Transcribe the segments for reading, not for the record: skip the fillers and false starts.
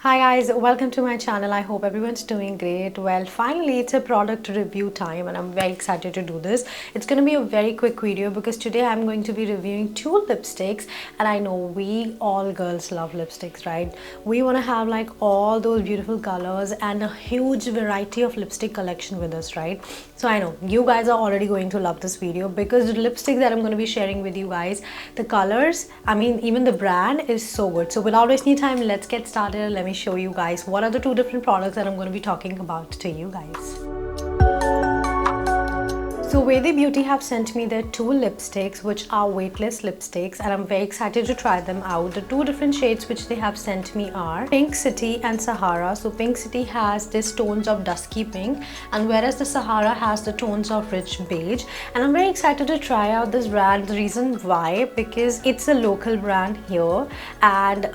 Hi guys, welcome to my channel. I hope everyone's doing great. Well, finally it's a product review time and I'm very excited to do this. It's going to be a very quick video because today I'm going to be reviewing two lipsticks, and I know we all girls love lipsticks, right? We want to have like all those beautiful colors and a huge variety of lipstick collection with us, right? So I know you guys are already going to love this video because the lipstick that I'm going to be sharing with you guys, the colors, I mean even the brand is so good. So without wasting time, let's get started. Let me show you guys what are the two different products that I'm going to be talking about to you guys. So VEDI Beauty have sent me their two lipsticks, which are weightless lipsticks, and I'm very excited to try them out. The two different shades which they have sent me are Pink City and Sahara. So Pink City has this tones of dusky pink, and whereas the Sahara has the tones of rich beige. And I'm very excited to try out this brand. The reason why, because it's a local brand here, and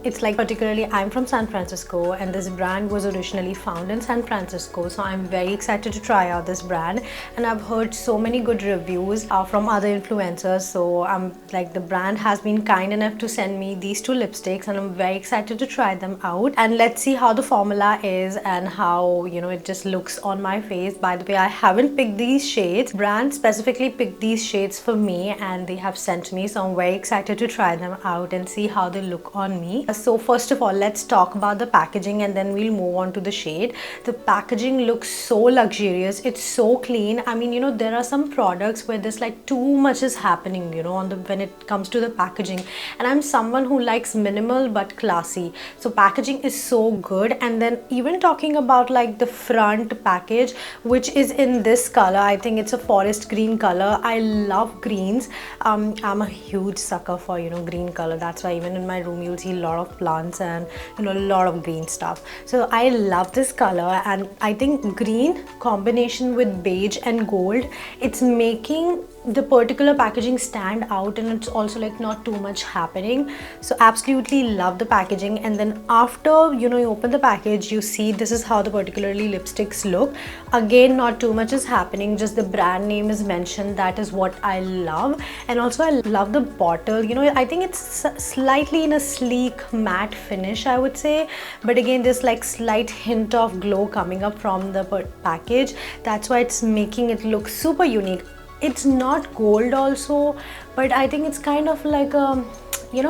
it's like particularly I'm from San Francisco, and this brand was originally found in San Francisco. So I'm very excited to try out this brand. And I've heard so many good reviews from other influencers, so I'm like, the brand has been kind enough to send me these two lipsticks, and I'm very excited to try them out. And let's see how the formula is and how it just looks on my face. By the way, I haven't picked these shades. Brand specifically picked these shades for me and they have sent me, so I'm very excited to try them out and see how they look on me. So first of all, let's talk about the packaging and then we'll move on to the shade. The packaging looks so luxurious. It's so clean. I mean, there are some products where there's like too much is happening, when it comes to the packaging. And I'm someone who likes minimal but classy. So packaging is so good. And then even talking about like the front package, which is in this color, I think it's a forest green color. I love greens. I'm a huge sucker for, green color. That's why even in my room, you'll see a lot of plants and, a lot of green stuff. So I love this color, and I think green combination with beige and gold, it's making the particular packaging stand out, and it's also like not too much happening. So absolutely love the packaging. And then after you open the package, you see this is how the particularly lipsticks look. Again, not too much is happening, just the brand name is mentioned. That is what I love. And also I love the bottle. I think it's slightly in a sleek matte finish, I would say, but again there's like slight hint of glow coming up from the package. That's why it's making it look super unique. It's not gold also, but I think it's kind of like a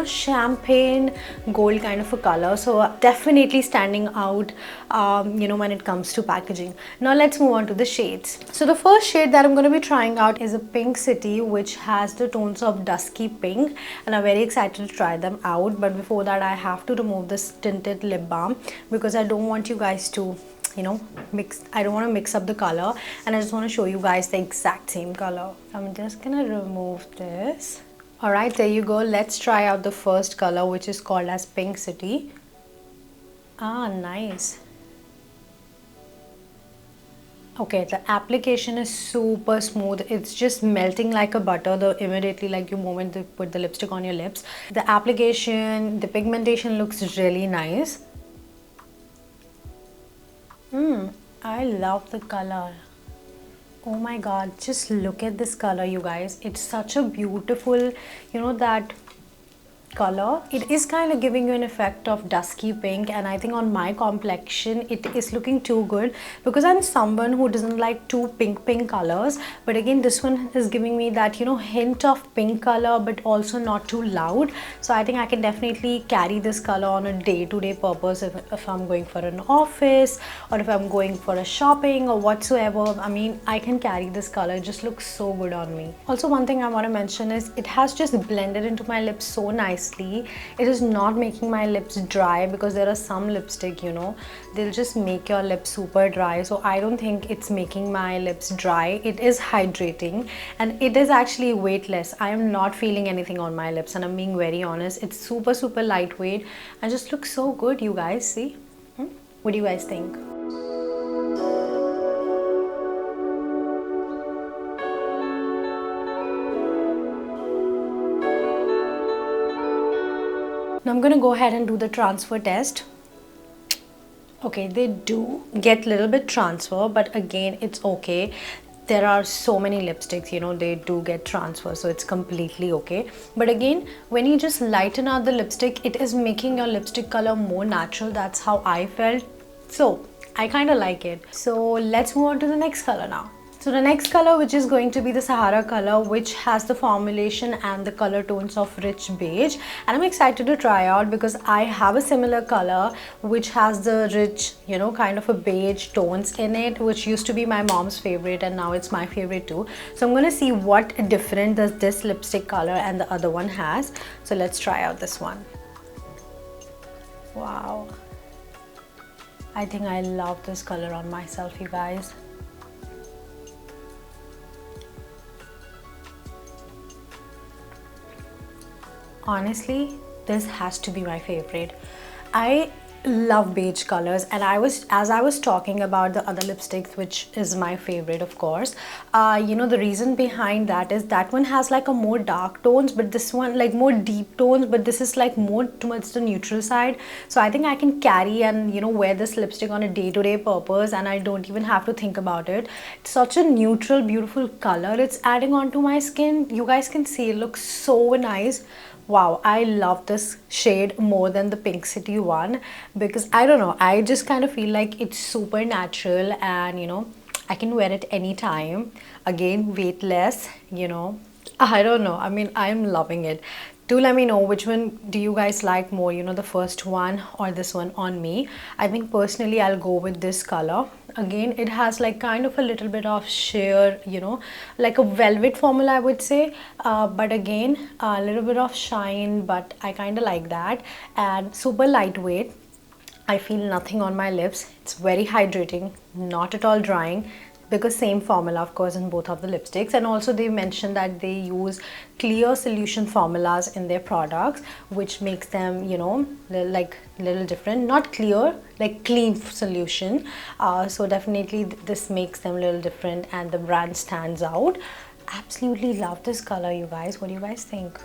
champagne gold kind of a color. So definitely standing out when it comes to packaging. Now let's move on to the shades. So the first shade that I'm going to be trying out is a Pink City, which has the tones of dusky pink, and I'm very excited to try them out. But before that, I have to remove this tinted lip balm because I don't want you guys to I don't want to mix up the color, and I just want to show you guys the exact same color. I'm just gonna remove this. Alright, there you go. Let's try out the first color, which is called as Pink City. Ah, nice. Okay, the application is super smooth. It's just melting like a butter immediately like you moment you put the lipstick on your lips. The application, the pigmentation looks really nice. I love the color. Oh my god, just look at this color, you guys. It's such a beautiful, that color. It is kind of giving you an effect of dusky pink, and I think on my complexion it is looking too good because I'm someone who doesn't like too pink colors. But again, this one is giving me that hint of pink color, but also not too loud. So I think I can definitely carry this color on a day-to-day purpose if I'm going for an office or if I'm going for a shopping or whatsoever. I mean, I can carry this color. It just looks so good on me. Also, one thing I want to mention is it has just blended into my lips so nicely. It is not making my lips dry, because there are some lipstick, they'll just make your lips super dry. So I don't think it's making my lips dry. It is hydrating, and it is actually weightless. I am not feeling anything on my lips, and I'm being very honest. It's super lightweight and just looks so good, you guys. See? What do you guys think? Now I'm going to go ahead and do the transfer test. Okay, they do get a little bit transfer, but again, it's okay. there are so many lipsticks, you know, they do get transfer, so it's completely okay. But again, when you just lighten up the lipstick, it is making your lipstick color more natural. That's how I felt, so I kind of like it. So let's move on to the next color now. So the next color, which is going to be the Sahara color, which has the formulation and the color tones of rich beige, and I'm excited to try out because I have a similar color which has the rich, you know, kind of a beige tones in it, which used to be my mom's favorite and now it's my favorite too. So I'm going to see what different does this lipstick color and the other one has. So let's try out this one. Wow, I think I love this color on myself, you guys. Honestly, this has to be my favorite. I love beige colors, and as I was talking about the other lipsticks, which is my favorite, of course, you know, the reason behind that is that one has like a more dark tones, but this one like more deep tones, but this is like more towards the neutral side. So I think I can carry and, you know, wear this lipstick on a day-to-day purpose, and I don't even have to think about it. It's such a neutral, beautiful color it's adding onto my skin. You guys can see it looks so nice. Wow, I love this shade more than the Pink City one, because I don't know, I just kind of feel like it's super natural, and you know, I can wear it anytime. Again, weightless, you know, I don't know, I mean, I'm loving it. Do let me know which one do you guys like more, you know, the first one or this one on me. I think personally I'll go with this color. Again, it has like kind of a little bit of sheer, you know, like a velvet formula, I would say, but again a little bit of shine, but I kind of like that, and super lightweight. I feel nothing on my lips. It's very hydrating, not at all drying, because same formula of course in both of the lipsticks. And also they mentioned that they use clear solution formulas in their products, which makes them, you know, like little different. Not clear, like clean solution, so definitely this makes them a little different, and the brand stands out. Absolutely love this color, you guys. What do you guys think?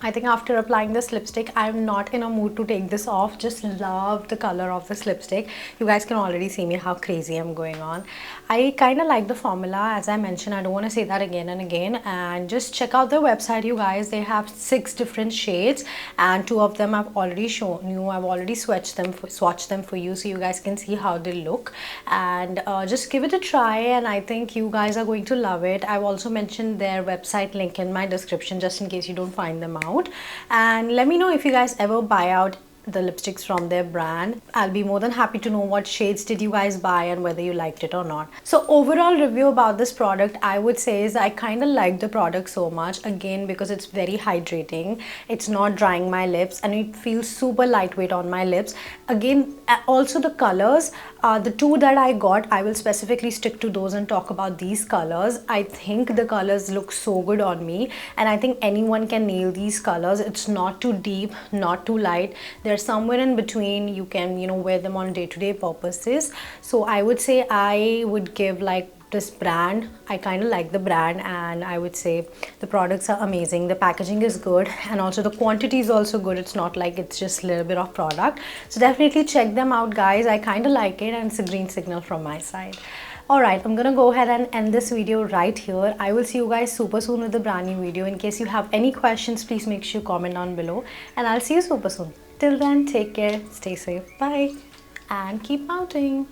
I think after applying this lipstick, I'm not in a mood to take this off. Just love the color of this lipstick. You guys can already see me how crazy I'm going on. I kind of like the formula, as I mentioned. I don't want to say that again and again. And just check out their website, you guys. They have 6 different shades, and 2 of them I've already shown you. I've already swatched them for you, so you guys can see how they look. And just give it a try, and I think you guys are going to love it. I've also mentioned their website link in my description, just in case you don't find them out. And let me know if you guys ever buy out the lipsticks from their brand. I'll be more than happy to know what shades did you guys buy and whether you liked it or not. So overall review about this product, I would say, is I kind of like the product so much, again because it's very hydrating, it's not drying my lips, and it feels super lightweight on my lips. Again, also the colors, the 2 that I got, I will specifically stick to those and talk about these colors. I think the colors look so good on me, and I think anyone can nail these colors. It's not too deep, not too light. They're somewhere in between. You can, you know, wear them on day-to-day purposes. So I would say I would give like this brand, I kind of like the brand, and I would say the products are amazing. The packaging is good, and also the quantity is also good. It's not like it's just a little bit of product. So definitely check them out, guys. I kind of like it, and it's a green signal from my side. Alright, I'm gonna go ahead and end this video right here. I will see you guys super soon with a brand new video. In case you have any questions, please make sure you comment down below, and I'll see you super soon. Till then, take care, stay safe, bye, and keep outing.